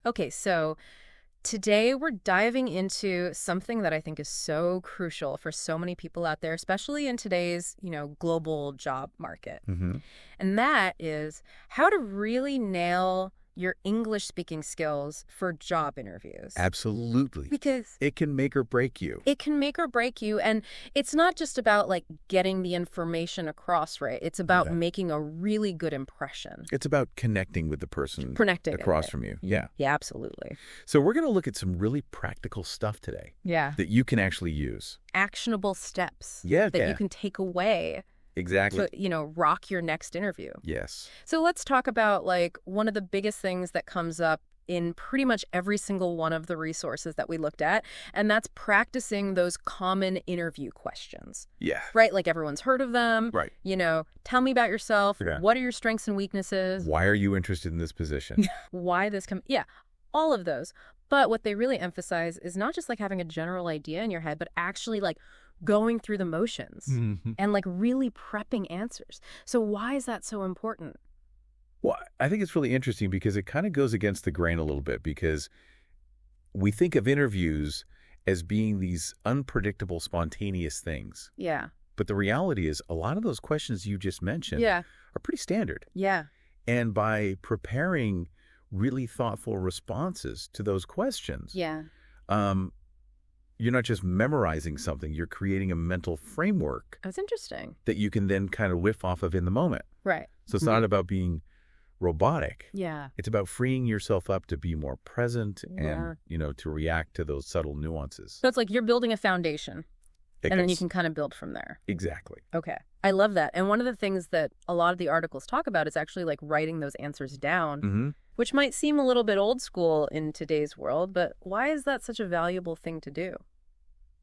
Okay, so today we're diving into something that I think is so crucial for so many people out there, especially in today's, global job market. Hmm. And that is how to really nail your English speaking skills for job interviews. Absolutely. Because It can make or break you. it can make or break you. And it's not just about like getting the information across, right? It's about Yeah. making a really good impression. It's about connecting with the person Connecting. across from you. Yeah. Yeah, absolutely. So we're going to look at some really practical stuff today Yeah. that you can actually use. Actionable steps Yeah. that you can take away Exactly. to, rock your next interview. Yes. So let's talk about like one of the biggest things that comes up in pretty much every single one of the resources that we looked at, and that's practicing those common interview questions. Yeah. Right? Like everyone's heard of them. Right. Tell me about yourself. Yeah. What are your strengths and weaknesses? Why are you interested in this position? Why this yeah, all of those. But what they really emphasize is not just like having a general idea in your head, but actually like going through the motions and like really prepping answers. So why is that so important? Well, I think it's really interesting because it kind of goes against the grain a little bit because we think of interviews as being these unpredictable, spontaneous things. Yeah. But the reality is a lot of those questions you just mentioned Yeah. are pretty standard. Yeah. And by preparing really thoughtful responses to those questions, Yeah. you're not just memorizing something, you're creating a mental framework That's interesting. that you can then kind of whiff off of in the moment. Right. So it's not about being robotic. Yeah. It's about freeing yourself up to be more present Yeah. and, to react to those subtle nuances. So it's like you're building a foundation and then you Yes. can kind of build from there. Exactly. Okay. I love that. And one of the things that a lot of the articles talk about is actually like writing those answers down, Mm-hmm. which might seem a little bit old school in today's world, but why is that such a valuable thing to do?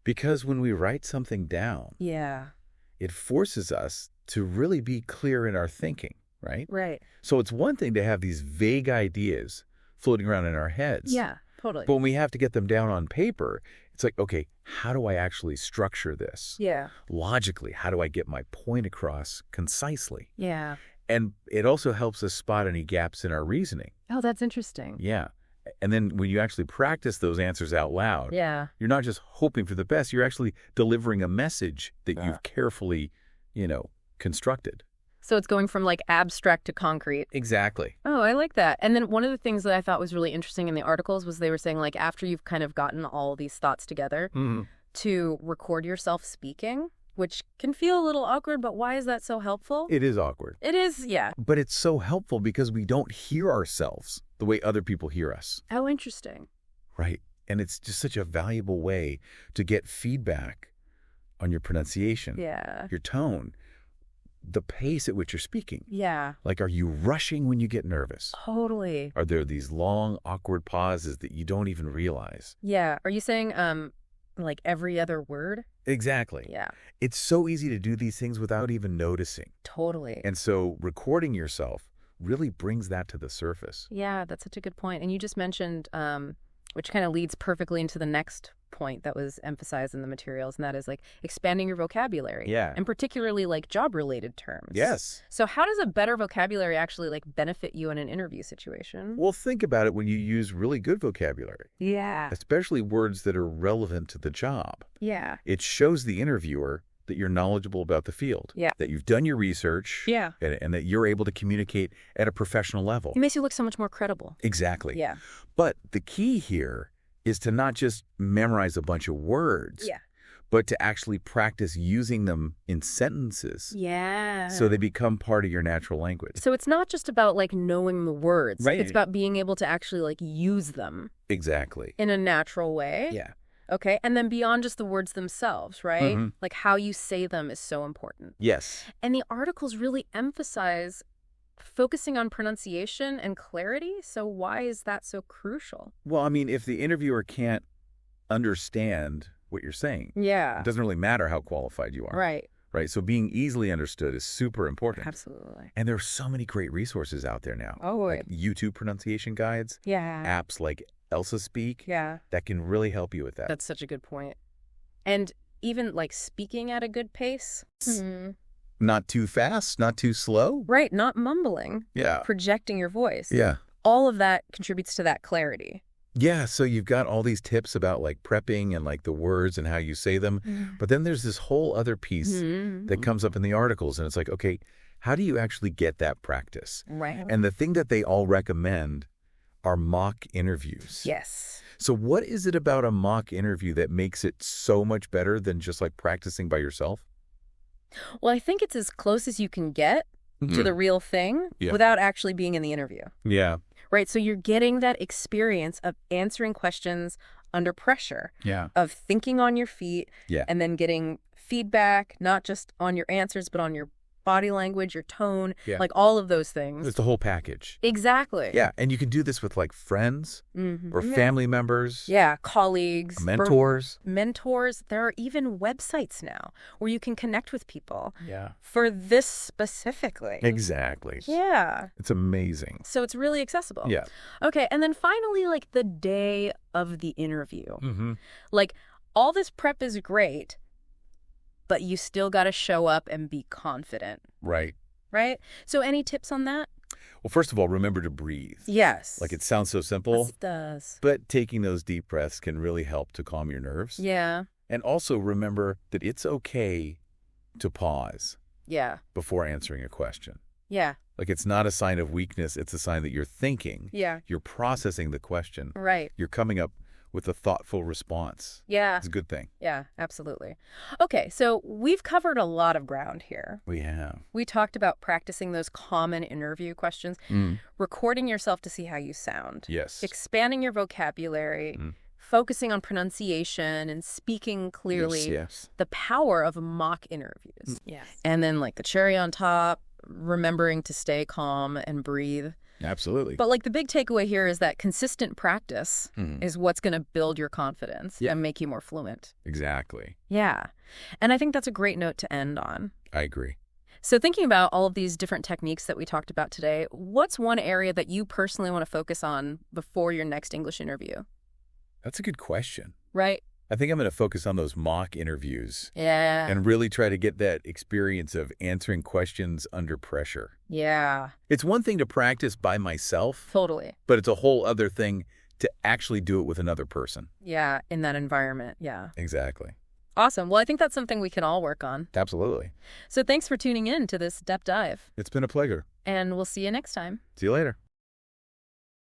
Because when we write something down, Yeah. it forces us to really be clear in our thinking, right? Right. So it's one thing to have these vague ideas floating around in our heads. Yeah, totally. But when we have to get them down on paper, it's like, okay, how do I actually structure this? Yeah. Logically, how do I get my point across concisely? Yeah. And it also helps us spot any gaps in our reasoning. Oh, that's interesting. Yeah. And then when you actually practice those answers out loud, Yeah. you're not just hoping for the best, you're actually delivering a message that you've carefully, constructed. So it's going from like abstract to concrete. Exactly. Oh, I like that. And then one of the things that I thought was really interesting in the articles was they were saying like after you've kind of gotten all these thoughts together to record yourself speaking, which can feel a little awkward, but why is that so helpful? It is awkward. It is, yeah. But it's so helpful because we don't hear ourselves the way other people hear us. Oh, interesting. Right. And it's just such a valuable way to get feedback on your pronunciation, Yeah. your tone, the pace at which you're speaking. Yeah. Like, are you rushing when you get nervous? Totally. Are there these long, awkward pauses that you don't even realize? Yeah. Are you saying like every other word? Exactly. Yeah. It's so easy to do these things without even noticing. Totally. And so recording yourself really brings that to the surface. Yeah, that's such a good point. And you just mentioned, which kind of leads perfectly into the next point that was emphasized in the materials, and that is like expanding your vocabulary. Yeah. And particularly like job-related terms. Yes. So how does a better vocabulary actually like benefit you in an interview situation? Well, think about it when you use really good vocabulary, Yeah. especially words that are relevant to the job. Yeah. It shows the interviewer that you're knowledgeable about the field, Yeah. that you've done your research, Yeah. and that you're able to communicate at a professional level. It makes you look so much more credible. Exactly. Yeah. But the key here is to not just memorize a bunch of words, Yeah. but to actually practice using them in sentences Yeah. so they become part of your natural language. So it's not just about like knowing the words. Right. It's about being able to actually like use them Exactly. in a natural way. Yeah. Okay. And then beyond just the words themselves, right? Mhm. Like how you say them is so important. Yes. And the articles really emphasize focusing on pronunciation and clarity. So why is that so crucial? Well, I mean, if the interviewer can't understand what you're saying, Yeah. it doesn't really matter how qualified you are. Right. Right. So being easily understood is super important. Absolutely. And there are so many great resources out there now. Oh, like YouTube pronunciation guides, yeah. apps like Elsa Speak Yeah. that can really help you with that. That's such a good point. And even like speaking at a good pace. Not too fast, not too slow. Right. Not mumbling. Yeah. Projecting your voice. Yeah. all of that contributes to that clarity. Yeah, so you've got all these tips about like prepping and like the words and how you say them, but then there's this whole other piece that comes up in the articles, and it's like, okay, how do you actually get that practice? Right. And the thing that they all recommend are mock interviews. Yes. So what is it about a mock interview that makes it so much better than just like practicing by yourself? Well, I think it's as close as you can get to the real thing without actually being in the interview. Yeah. Right? So you're getting that experience of answering questions under pressure, of thinking on your feet, and then getting feedback, not just on your answers, but on your body language, your tone, like all of those things. It's the whole package. Exactly. Yeah, and you can do this with like friends or family members. Yeah, colleagues. Mentors. Mentors. There are even websites now where you can connect with people Yeah. for this specifically. Exactly. Yeah. It's amazing. So it's really accessible. Yeah. Okay, and then finally, like the day of the interview. Mm-hmm. Like all this prep is great, but you still got to show up and be confident. Right. Right? So any tips on that? Well, first of all, remember to breathe. Yes. Like it sounds so simple, It does. but taking those deep breaths can really help to calm your nerves. Yeah. And also remember that it's okay to pause Yeah. before answering a question. Yeah. Like it's not a sign of weakness. It's a sign that you're thinking. Yeah. You're processing the question. Right. You're coming up with a thoughtful response. Yeah. It's a good thing. Yeah, absolutely. Okay, so we've covered a lot of ground here. We have. We talked about practicing those common interview questions, recording yourself to see how you sound, Yes. expanding your vocabulary, focusing on pronunciation and speaking clearly, Yes. the power of mock interviews. Yes. And then like the cherry on top, remembering to stay calm and breathe. Absolutely. But like the big takeaway here is that consistent practice is what's going to build your confidence and make you more fluent. Exactly. Yeah. And I think that's a great note to end on. I agree. So thinking about all of these different techniques that we talked about today, what's one area that you personally want to focus on before your next English interview? That's a good question. Right? I think I'm going to focus on those mock interviews. Yeah. And really try to get that experience of answering questions under pressure. Yeah. It's one thing to practice by myself, Totally. but it's a whole other thing to actually do it with another person. Yeah. In that environment. Yeah. Exactly. Awesome. Well, I think that's something we can all work on. Absolutely. So thanks for tuning in to this Depth Dive. It's been a pleasure. And we'll see you next time. See you later.